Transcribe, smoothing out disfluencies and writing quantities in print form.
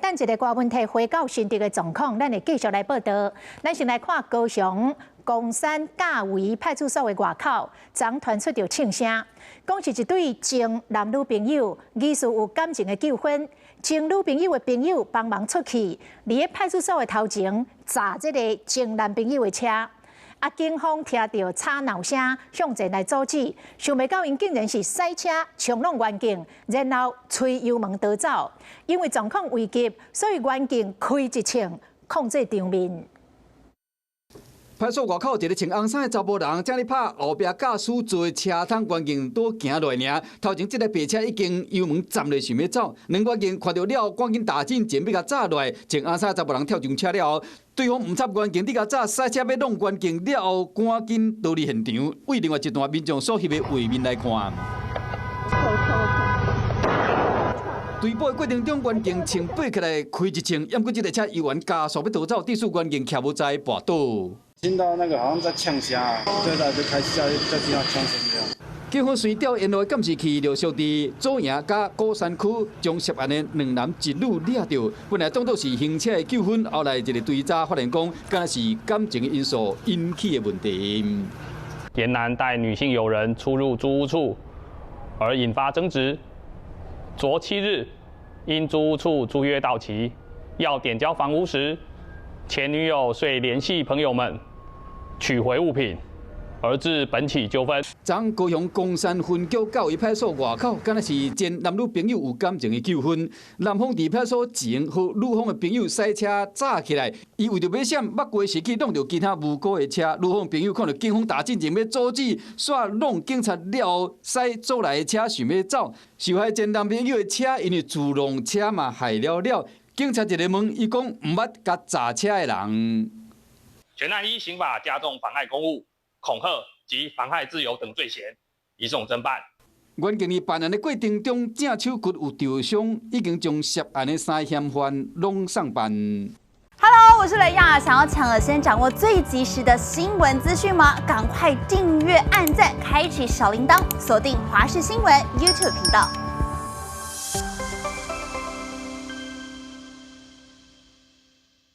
等一个大问题回到新竹的状况，咱会继续来报道。咱先来看高雄公山甲围派出所的外口，昨传出着庆声，讲是一对前男女朋友疑似有感情的纠纷，前女朋友的朋友帮忙出去，伫咧派出所的头前砸这个前男朋友的车。警方听到吵闹声，向前来阻止，想袂到因竟然是驶车冲撞远景，然后吹油门逃走。因为状况危急，所以远景开一枪控制场面。派出所外口一个穿红衫的查甫人，正咧拍后壁驾驶座的车窗远景多行落来尔。头前这台白车已经油门站落，想要走，两远景看到了，赶紧打进前要甲炸落来。穿红衫的查甫人跳上车了后，对方唔插远景，你甲炸驶车要弄远景了后，赶紧逃离现场。为另外一段民众所翕的画面来看。追捕的过程中，远景冲爬起来开一枪，不过这台车依然加速要逃走，致使远景徛无在跋倒。听到那个好像在呛声，对的，就开始在听到枪声这样。警方随调沿路的监视器录像伫左营甲高山区，将涉案的两男一女抓到。本来当作是行车的纠纷，后来一个追查发现讲，敢若是感情的因素引起的问题。严男带女性友人出入租屋处，而引发争执。昨7日，因租屋处租约到期，要点交房屋时，前女友遂联系朋友们取回物品，而致本起纠纷。昨高雄公山分局教育派出所外口，敢若是前男女朋友有感情的纠纷。男方伫派出所前和女方的朋友驶车炸起来，伊为着要闪，目过时去弄到其他无辜的车。女方朋友看到警方打进前要阻止，煞弄警察了后，驶走来的车想要走。受害前男朋友的车因为自动车嘛害了。警察一个问，伊讲唔捌甲砸车的人。全案依刑法加重妨碍公务、恐吓及妨害自由等罪嫌，移送侦办。原警伫办案的过程中，正手骨有受伤，已经将涉案的3嫌犯拢送办。Hello， 我是雷亚，想要抢先掌握最及时的新闻资讯吗？赶快订阅、按赞、开启小铃铛，锁定华视新闻 YouTube 频道。